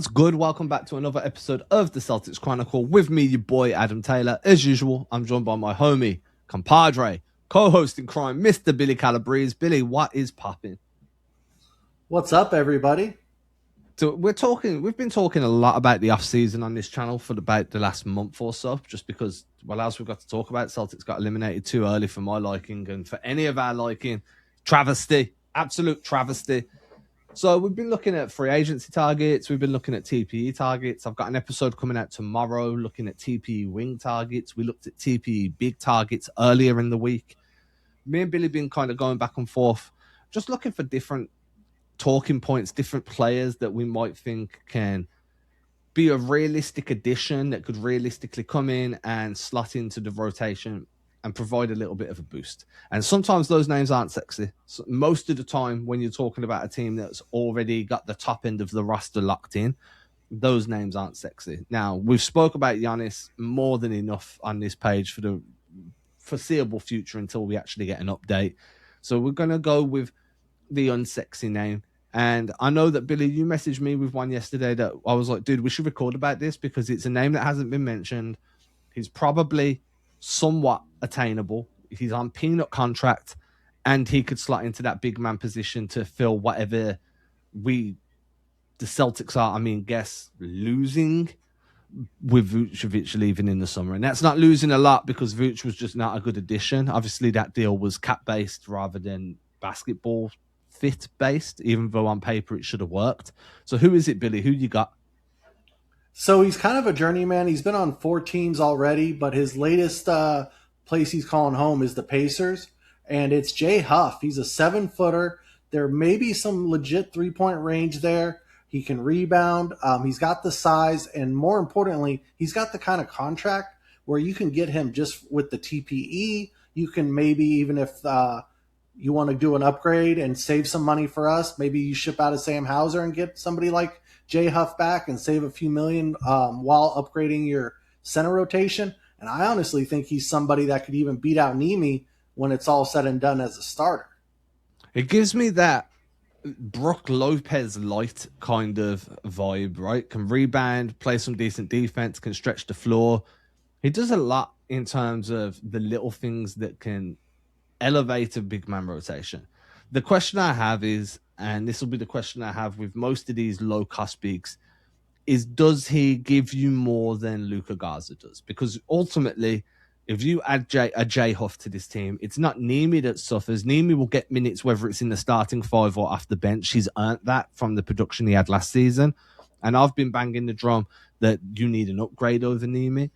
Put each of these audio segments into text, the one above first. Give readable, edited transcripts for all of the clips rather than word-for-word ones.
What's good? Welcome back to another episode of the Celtics Chronicle with me, your boy Adam Taylor. As usual, I'm joined by my homie, compadre, co-host in crime, Mr. Billy Calabrese. Billy, what is popping? What's up, everybody? So we've been talking a lot about the off-season on this channel for about the last month or so, just because what else we've got to talk about? Celtics got eliminated too early for my liking and for any of our liking. Travesty, absolute travesty. So we've been looking at free agency targets. We've been looking at TPE targets. I've got an episode coming out tomorrow looking at TPE wing targets. We looked at TPE big targets earlier in the week. Me and Billy been kind of going back and forth, just looking for different talking points, different players that we might think can be a realistic addition that could realistically come in and slot into the rotation and provide a little bit of a boost. And sometimes those names aren't sexy. So most of the time, when you're talking about a team that's already got the top end of the roster locked in, those names aren't sexy. Now, we've spoke about Giannis more than enough on this page for the foreseeable future until we actually get an update. So we're going to go with the unsexy name. And I know that, Billy, you messaged me with one yesterday that I was like, dude, we should record about this because it's a name that hasn't been mentioned. He's probably somewhat attainable. He's on peanut contract, and he could slot into that big man position to fill whatever the Celtics are. I mean, guess losing with Vucevic leaving in the summer. And that's not losing a lot because Vuce was just not a good addition. Obviously, that deal was cap-based rather than basketball fit-based, even though on paper it should have worked. So who is it, Billy? Who you got? So he's kind of a journeyman. He's been on 4 teams already, but his latest place he's calling home is the Pacers, and it's Jay Huff. He's a 7-footer. There may be some legit three-point range there. He can rebound. He's got the size, and more importantly, he's got the kind of contract where you can get him just with the TPE. You can maybe, even if you want to do an upgrade and save some money for us, maybe you ship out of Sam Hauser and get somebody like Jay Huff back and save a few million while upgrading your center rotation. And I honestly think he's somebody that could even beat out Nemi when it's all said and done as a starter. It gives me that Brook Lopez light kind of vibe, right? Can rebound, play some decent defense, can stretch the floor. He does a lot in terms of the little things that can elevate a big man rotation. The question I have is, and this will be the question I have with most of these low cost bigs, is does he give you more than Luka Garza does? Because ultimately, if you add a Jay Huff to this team, it's not Nemi that suffers. Nemi will get minutes whether it's in the starting 5 or off the bench. He's earned that from the production he had last season. And I've been banging the drum that you need an upgrade over Nemi.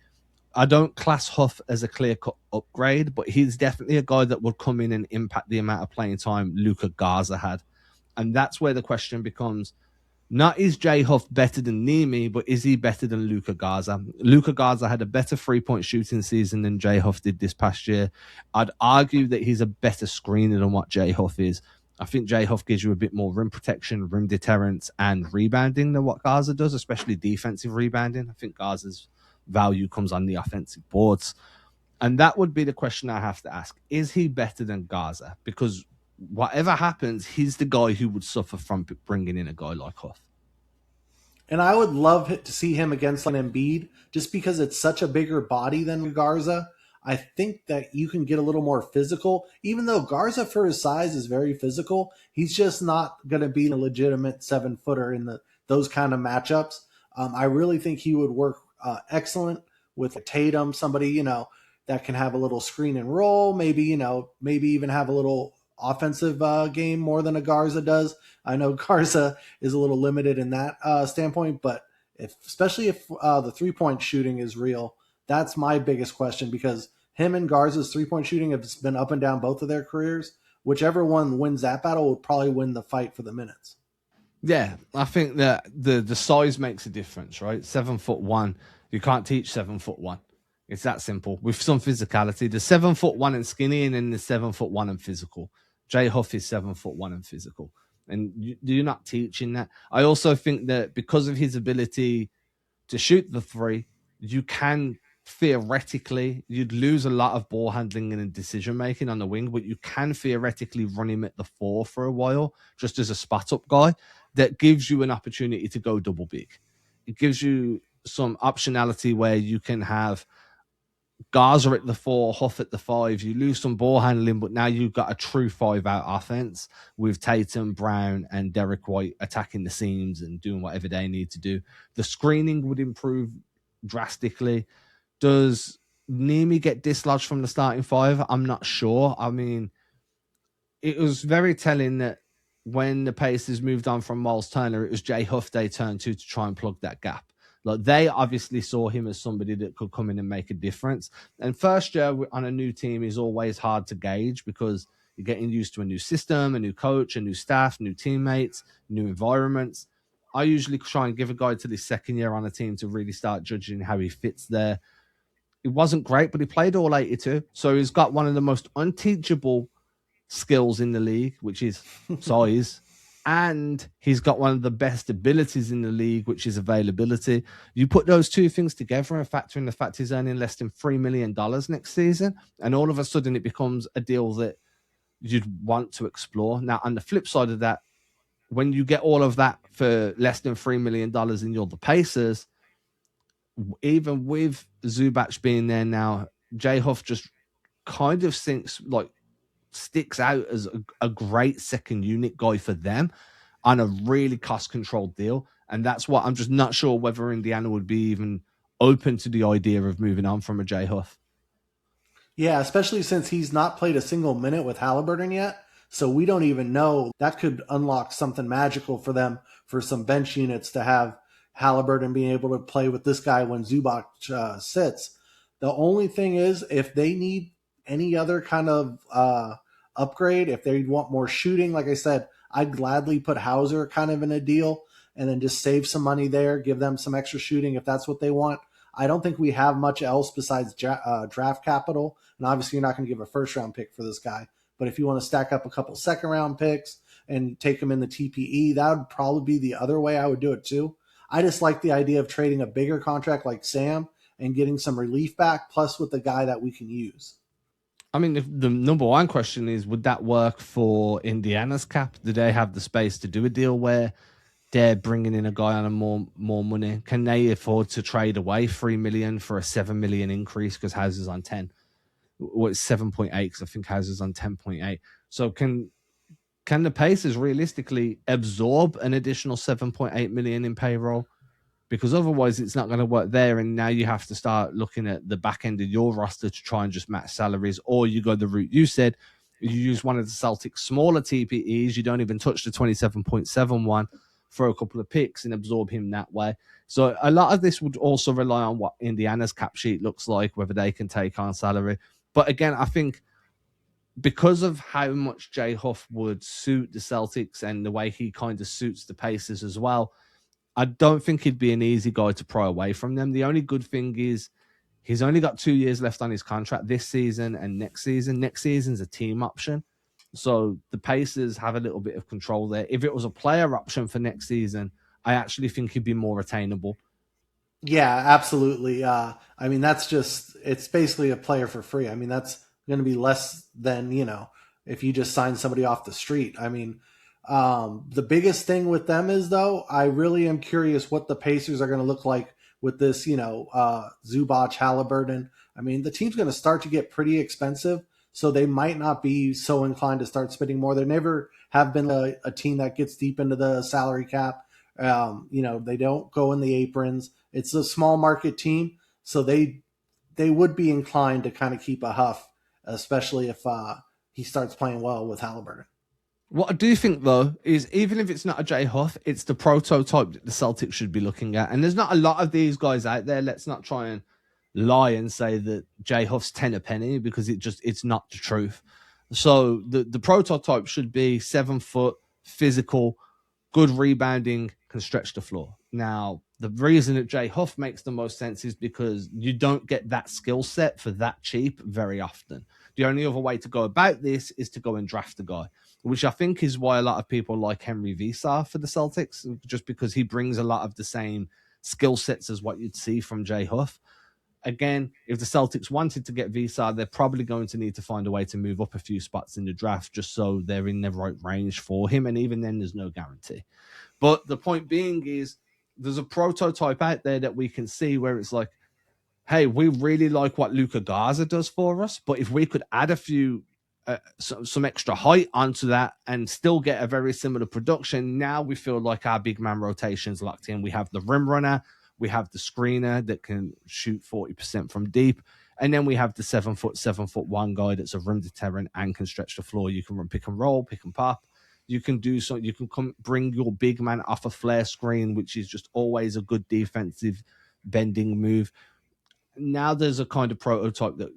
I don't class Huff as a clear-cut upgrade, but he's definitely a guy that would come in and impact the amount of playing time Luka Garza had. And that's where the question becomes, not is Jay Huff better than Nemi, but is he better than Luka Garza? Luka Garza had a better three-point shooting season than Jay Huff did this past year. I'd argue that he's a better screener than what Jay Huff is. I think Jay Huff gives you a bit more rim protection, rim deterrence, and rebounding than what Garza does, especially defensive rebounding. I think Garza's value comes on the offensive boards. And that would be the question I have to ask. Is he better than Garza? Because whatever happens, he's the guy who would suffer from bringing in a guy like Huff. And I would love to see him against an Embiid just because it's such a bigger body than Garza. I think that you can get a little more physical. Even though Garza, for his size, is very physical, he's just not going to be a legitimate 7-footer in those kind of matchups. I really think he would work excellent with a Tatum, somebody, that can have a little screen and roll, maybe even have a little offensive game more than a Garza does. I know Garza is a little limited in that standpoint, but especially if the 3-point shooting is real, that's my biggest question, because him and Garza's 3-point shooting have been up and down both of their careers. Whichever one wins that battle will probably win the fight for the minutes. Yeah, I think that the size makes a difference, right? 7'1", you can't teach 7'1". It's that simple. With some physicality, the 7'1" and skinny, and then the 7'1" and physical. Jay Huff is 7'1" and physical, and you're not teaching that. I also think that because of his ability to shoot the three, you can theoretically, you'd lose a lot of ball handling and decision making on the wing, but you can theoretically run him at the 4 for a while, just as a spot up guy that gives you an opportunity to go double big. it gives you some optionality where you can have Garza at the 4, Huff at the 5. You lose some ball handling, but now you've got a true 5-out offense with Tatum, Brown, and Derek White attacking the seams and doing whatever they need to do. The screening would improve drastically. Does Nemi get dislodged from the starting 5? I'm not sure. I mean, it was very telling that when the Pacers moved on from Miles Turner, it was Jay Huff they turned to try and plug that gap. Like, they obviously saw him as somebody that could come in and make a difference. And first year on a new team is always hard to gauge because you're getting used to a new system, a new coach, a new staff, new teammates, new environments. I usually try and give a guy to his second year on a team to really start judging how he fits there. It wasn't great, but he played all 82. So he's got one of the most unteachable skills in the league, which is size. And he's got one of the best abilities in the league, which is availability. You put those two things together and factor in the fact he's earning less than $3 million next season, and all of a sudden it becomes a deal that you'd want to explore. Now, on the flip side of that, when you get all of that for less than $3 million and you're the Pacers, even with Zubac being there now, Jay Huff just kind of sticks out as a great second unit guy for them on a really cost-controlled deal. And that's what I'm just not sure whether Indiana would be even open to the idea of moving on from a Jay Huff. Yeah, especially since he's not played a single minute with Halliburton yet. So we don't even know. That could unlock something magical for them for some bench units to have Halliburton being able to play with this guy when Zubac sits. The only thing is, if they need any other kind of upgrade, if they want more shooting, like I said, I'd gladly put Hauser kind of in a deal and then just save some money there, give them some extra shooting if that's what they want. I don't think we have much else besides draft capital. And obviously, you're not going to give a first-round pick for this guy. But if you want to stack up a couple second-round picks and take them in the TPE, that would probably be the other way I would do it too. I just like the idea of trading a bigger contract like Sam and getting some relief back, plus with the guy that we can use. I mean, the number one question is, would that work for Indiana's cap? Do they have the space to do a deal where they're bringing in a guy on a more money? Can they afford to trade away $3 million for a $7 million increase because Hauser's on 10? Well, it's 7.8 because I think Hauser's on 10.8. So can the Pacers realistically absorb an additional 7.8 million in payroll? Because otherwise it's not going to work there. And now you have to start looking at the back end of your roster to try and just match salaries, or you go the route you said. You use one of the Celtics smaller TPEs. You don't even touch the 27.71 for a couple of picks and absorb him that way. So a lot of this would also rely on what Indiana's cap sheet looks like, whether they can take on salary. But again, I think because of how much Jay Huff would suit the Celtics and the way he kind of suits the Pacers as well, I don't think he'd be an easy guy to pry away from them. The only good thing is he's only got 2 years left on his contract this season and next season. Next season's a team option. So the Pacers have a little bit of control there. If it was a player option for next season, I actually think he'd be more attainable. Yeah, absolutely. I mean, it's basically a player for free. I mean, that's going to be less than, if you just sign somebody off the street. I mean, the biggest thing with them is, though, I really am curious what the Pacers are going to look like with this, Zubac, Halliburton. I mean, the team's going to start to get pretty expensive, so they might not be so inclined to start spending more. They never have been a team that gets deep into the salary cap. They don't go in the aprons. It's a small market team, so they would be inclined to kind of keep a Huff, especially if he starts playing well with Halliburton. What I do think, though, is even if it's not a Jay Huff, it's the prototype that the Celtics should be looking at. And there's not a lot of these guys out there. Let's not try and lie and say that Jay Huff's 10 a penny, because it's not the truth. So the prototype should be 7 foot, physical, good rebounding, can stretch the floor. Now, the reason that Jay Huff makes the most sense is because you don't get that skill set for that cheap very often. The only other way to go about this is to go and draft a guy, which I think is why a lot of people like Henry Visar for the Celtics, just because he brings a lot of the same skill sets as what you'd see from Jay Huff. Again, if the Celtics wanted to get Visar, they're probably going to need to find a way to move up a few spots in the draft just so they're in the right range for him. And even then, there's no guarantee. But the point being is, there's a prototype out there that we can see where it's like, hey, we really like what Luka Garza does for us, but if we could add a few some extra height onto that and still get a very similar production, now we feel like our big man rotation's locked in. We have the rim runner, we have the screener that can shoot 40% from deep, and then we have the 7'1" guy that's a rim deterrent and can stretch the floor. You can run pick and roll, pick and pop. You can do so. You can bring your big man off a flare screen, which is just always a good defensive bending move. Now there's a kind of prototype that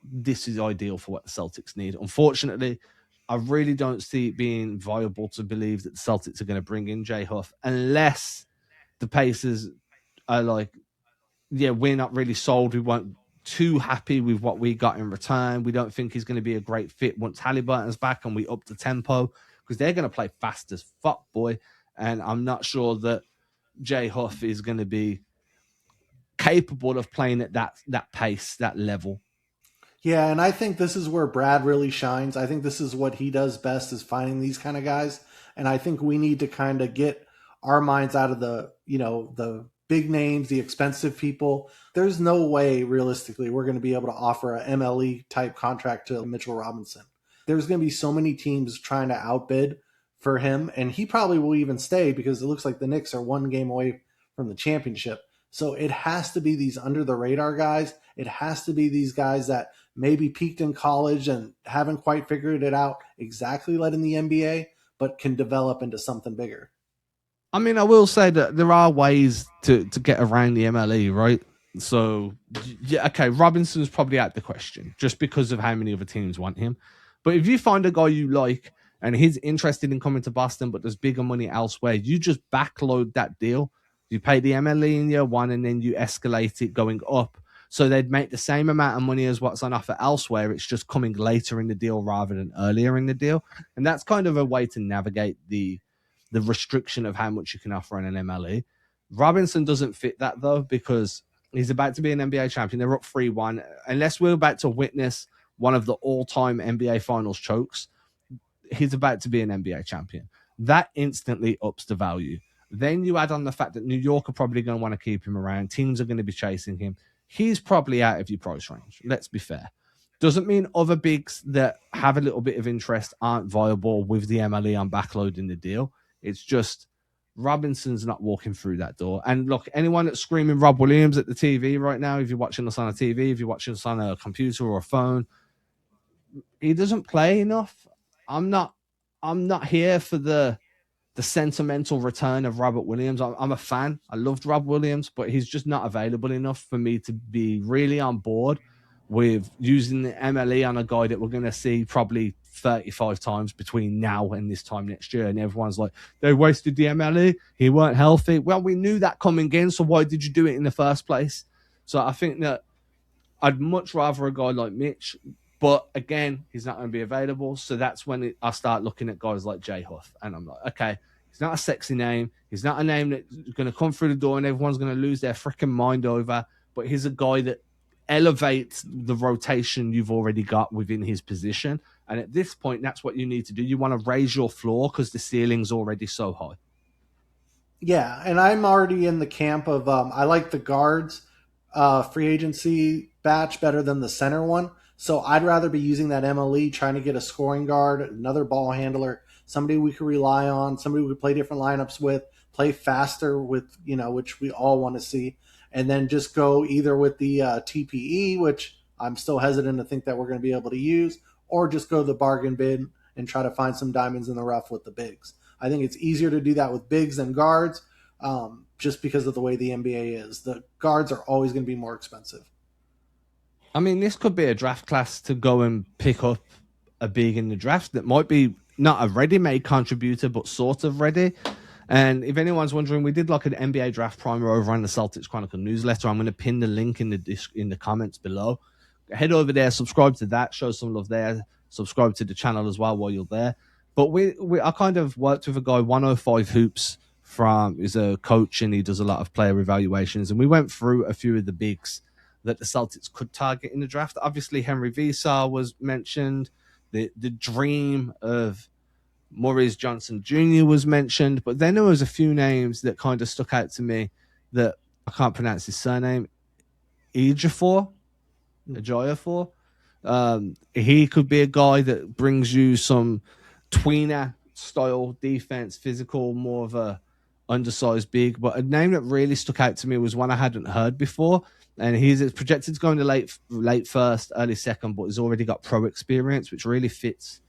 this is ideal for what the Celtics need. Unfortunately, I really don't see it being viable to believe that the Celtics are going to bring in Jay Huff unless the Pacers are like, yeah, we're not really sold. We weren't too happy with what we got in return. We don't think he's going to be a great fit once Halliburton's back and we up the tempo, because they're going to play fast as fuck, boy. And I'm not sure that Jay Huff is going to be capable of playing at that pace, that level. Yeah, and I think this is where Brad really shines. I think this is what he does best, is finding these kind of guys. And I think we need to kind of get our minds out of the, the big names, the expensive people. There's no way realistically we're going to be able to offer a MLE type contract to Mitchell Robinson. There's going to be so many teams trying to outbid for him, and he probably will even stay because it looks like the Knicks are one game away from the championship. So it has to be these under the radar guys. It has to be these guys that maybe peaked in college and haven't quite figured it out exactly like in the NBA, but can develop into something bigger. I mean, I will say that there are ways to get around the MLE, right? So, yeah, okay, Robinson's probably out the question just because of how many other teams want him. But if you find a guy you like and he's interested in coming to Boston, but there's bigger money elsewhere, you just backload that deal. You pay the MLE in year one and then you escalate it going up. So they'd make the same amount of money as what's on offer elsewhere. It's just coming later in the deal rather than earlier in the deal. And that's kind of a way to navigate the restriction of how much you can offer in an MLE. Robinson doesn't fit that, though, because he's about to be an NBA champion. They're up 3-1. Unless we're about to witness one of the all-time NBA Finals chokes, he's about to be an NBA champion. That instantly ups the value. Then you add on the fact that New York are probably going to want to keep him around. Teams are going to be chasing him. He's probably out of your price range. Let's be fair. Doesn't mean other bigs that have a little bit of interest aren't viable with the MLE on backloading the deal. It's just Robinson's not walking through that door. And look, anyone that's screaming Rob Williams at the TV right now, if you're watching us on a TV, if you're watching us on a computer or a phone, he doesn't play enough. I'm not here for the sentimental return of Robert Williams. I'm a fan. I loved Rob Williams, but he's just not available enough for me to be really on board with using the MLE on a guy that we're going to see probably 35 times between now and this time next year. And everyone's like, they wasted the MLE. He weren't healthy. Well, we knew that coming in, so why did you do it in the first place? So I think that I'd much rather a guy like Mitch, but again, he's not going to be available. So that's when I start looking at guys like Jay Huff. And I'm like, okay, he's not a sexy name. He's not a name that's going to come through the door and everyone's going to lose their freaking mind over. But he's a guy that elevates the rotation you've already got within his position. And at this point, that's what you need to do. You want to raise your floor because the ceiling's already so high. Yeah, and I'm already in the camp of I like the guards free agency batch better than the center one. So I'd rather be using that MLE, trying to get a scoring guard, another ball handler, somebody we could rely on, somebody we could play different lineups with, play faster with, which we all want to see, and then just go either with the TPE, which I'm still hesitant to think that we're going to be able to use, or just go the bargain bin and try to find some diamonds in the rough with the bigs. I think it's easier to do that with bigs than guards, just because of the way the NBA is. The guards are always going to be more expensive. I mean, this could be a draft class to go and pick up a big in the draft that might be not a ready-made contributor, but sort of ready. And if anyone's wondering, we did like an NBA draft primer over on the Celtics Chronicle newsletter. I'm going to pin the link in the comments below. Head over there, subscribe to that, show some love there. Subscribe to the channel as well while you're there. But I kind of worked with a guy, 105 Hoops, he's a coach and he does a lot of player evaluations. And we went through a few of the bigs that the Celtics could target in the draft. Obviously, Henry Visar was mentioned. The dream of Maurice Johnson Jr. was mentioned, but then there was a few names that kind of stuck out to me that I can't pronounce his surname. Ejiofor. He could be a guy that brings you some tweener style defense, physical, more of a undersized big. But a name that really stuck out to me was one I hadn't heard before, and he's projected to go into late first, early second, but he's already got pro experience, which really fits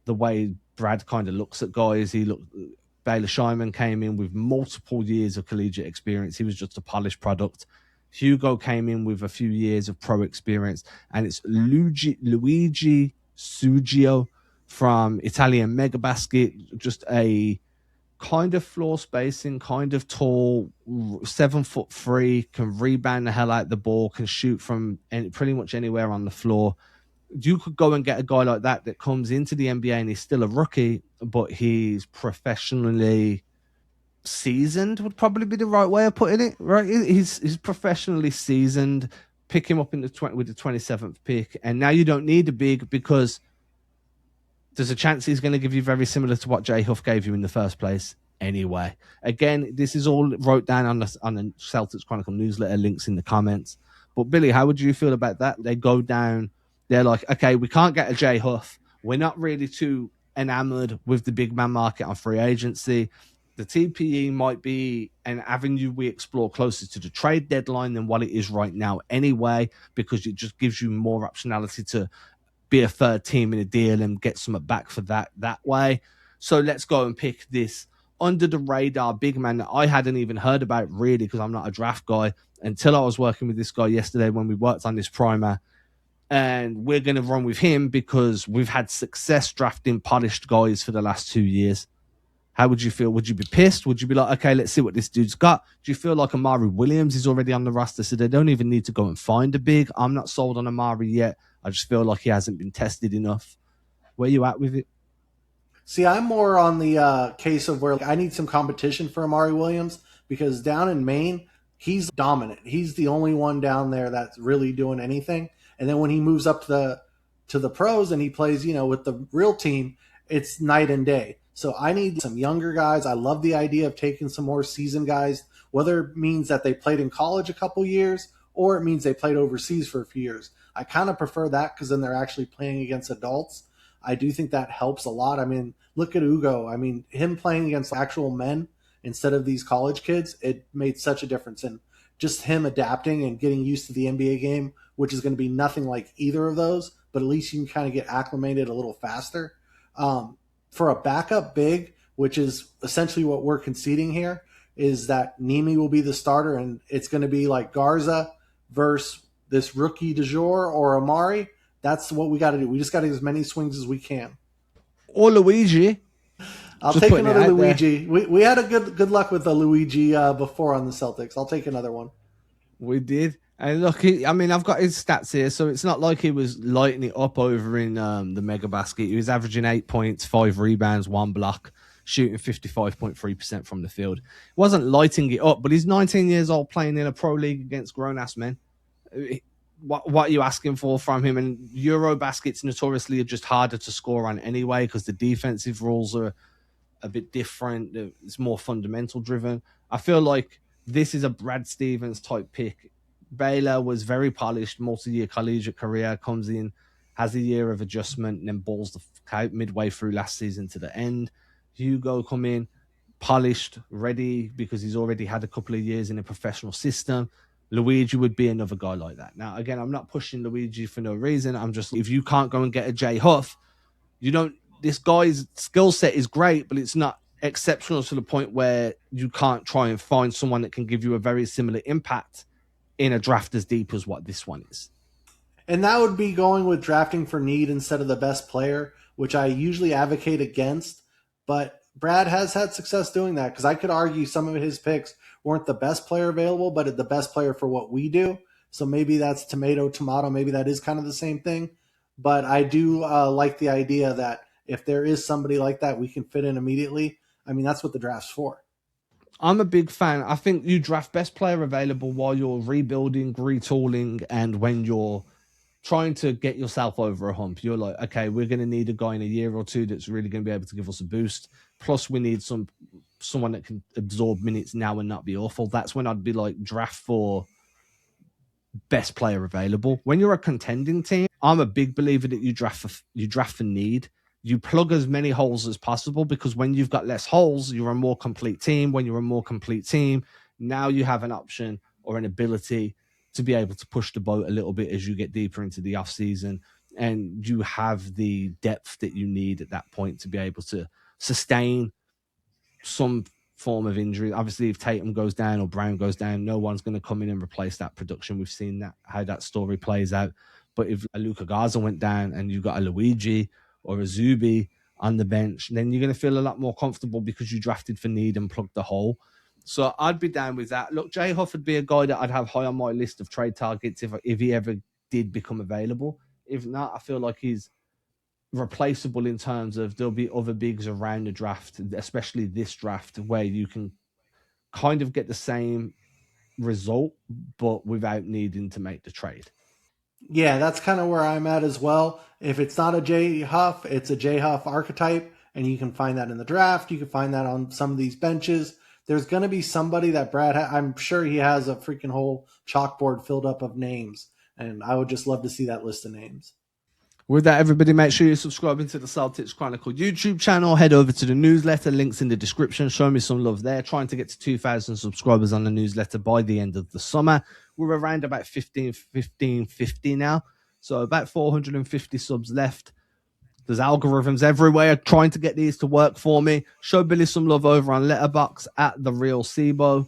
the way Brad kind of looks at guys. Baylor Scheinman came in with multiple years of collegiate experience. He was just a polished product. Hugo came in with a few years of pro experience, and it's Luigi Sugio from Italian Mega Basket, just a kind of floor spacing, kind of tall, 7'3", can rebound the hell out the ball, can shoot from pretty much anywhere on the floor. You could go and get a guy like that comes into the NBA and he's still a rookie, but he's professionally seasoned, would probably be the right way of putting it. Right, he's professionally seasoned. Pick him up with the 27th pick, and now you don't need a big because there's a chance he's going to give you very similar to what Jay Huff gave you in the first place. Anyway, again, this is all wrote down on the Celtics Chronicle newsletter. Links in the comments. But Billy, how would you feel about that? They go down. They're like, okay, we can't get a Jay Huff. We're not really too enamored with the big man market on free agency. The TPE might be an avenue we explore closer to the trade deadline than what it is right now anyway, because it just gives you more optionality to be a third team in a deal and get some back for that way. So let's go and pick this under the radar big man that I hadn't even heard about really, because I'm not a draft guy, until I was working with this guy yesterday when we worked on this primer. And we're going to run with him because we've had success drafting polished guys for the last 2 years. How would you feel? Would you be pissed? Would you be like, okay, let's see what this dude's got? Do you feel like Amari Williams is already on the roster, so they don't even need to go and find a big? I'm not sold on Amari yet. I just feel like he hasn't been tested enough. Where you at with it? See, I'm more on the case of where I need some competition for Amari Williams, because down in Maine, he's dominant. He's the only one down there that's really doing anything. And then when he moves up to the pros and he plays, with the real team, it's night and day. So I need some younger guys. I love the idea of taking some more seasoned guys, whether it means that they played in college a couple years or it means they played overseas for a few years. I kind of prefer that because then they're actually playing against adults. I do think that helps a lot. I mean, look at Ugo. I mean, him playing against actual men instead of these college kids, it made such a difference. And just him adapting and getting used to the NBA game, which is going to be nothing like either of those, but at least you can kind of get acclimated a little faster. For a backup big, which is essentially what we're conceding here, is that Nemi will be the starter, and it's going to be like Garza versus this rookie du jour or Amari. That's what we got to do. We just got to get as many swings as we can. Or Luigi. I'll take another Luigi. We had a good luck with the Luigi before on the Celtics. I'll take another one. We did. And look, I've got his stats here, so it's not like he was lighting it up over in the Mega Basket. He was averaging 8 points, 5 rebounds, 1 block, shooting 55.3% from the field. He wasn't lighting it up, but he's 19 years old playing in a pro league against grown-ass men. What are you asking for from him? And Eurobaskets notoriously are just harder to score on anyway because the defensive rules are a bit different. It's more fundamental driven. I feel like this is a Brad Stevens type pick. Baylor was very polished, multi-year collegiate career, comes in, has a year of adjustment, and then balls the out midway through last season to the end. Hugo come in, polished, ready, because he's already had a couple of years in a professional system. Luigi would be another guy like that. Now, again, I'm not pushing Luigi for no reason. I'm just, if you can't go and get a Jay Huff, this guy's skill set is great, but it's not exceptional to the point where you can't try and find someone that can give you a very similar impact in a draft as deep as what this one is. And that would be going with drafting for need instead of the best player, which I usually advocate against. But Brad has had success doing that, because I could argue some of his picks weren't the best player available, but the best player for what we do. So maybe that's tomato. Maybe that is kind of the same thing. But I do like the idea that if there is somebody like that, we can fit in immediately. I mean, that's what the draft's for. I'm a big fan. I think you draft best player available while you're rebuilding, retooling, and when you're trying to get yourself over a hump. You're like, okay, we're going to need a guy in a year or two that's really going to be able to give us a boost. Plus, we need someone that can absorb minutes now and not be awful. That's when I'd be like, draft for best player available. When you're a contending team, I'm a big believer that you draft for need. You plug as many holes as possible, because when you've got less holes, you're a more complete team. When you're a more complete team, now you have an option or an ability to be able to push the boat a little bit as you get deeper into the off season, and you have the depth that you need at that point to be able to sustain some form of injury. Obviously, if Tatum goes down or Brown goes down, no one's going to come in and replace that production. We've seen that, how that story plays out. But if a Luka Garza went down and you've got a Luigi or a Zuby on the bench, then you're going to feel a lot more comfortable because you drafted for need and plugged the hole. So I'd be down with that. Look, Jay Huff would be a guy that I'd have high on my list of trade targets if he ever did become available. If not, I feel like he's replaceable in terms of there'll be other bigs around the draft, especially this draft, where you can kind of get the same result, but without needing to make the trade. Yeah, that's kind of where I'm at as well. If it's not a Jay Huff, it's a Jay Huff archetype, and you can find that in the draft. You can find that on some of these benches. There's going to be somebody that I'm sure he has a freaking whole chalkboard filled up of names, and I would just love to see that list of names. With that, everybody, make sure you're subscribing to the Celtics Chronicle YouTube channel. Head over to the newsletter, links in the description. Show me some love there. Trying to get to 2,000 subscribers on the newsletter by the end of the summer. We're around about 1550 now, so about 450 subs left. There's algorithms everywhere trying to get these to work for me. Show Billy some love over on Letterboxd at The Real Sibo.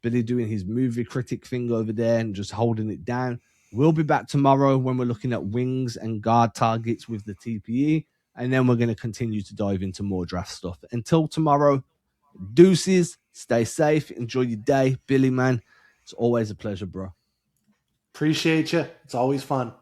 Billy doing his movie critic thing over there and just holding it down. We'll be back tomorrow when we're looking at wings and guard targets with the TPE, and then we're going to continue to dive into more draft stuff. Until tomorrow, deuces, stay safe, enjoy your day. Billy, man, it's always a pleasure, bro. Appreciate you. It's always fun.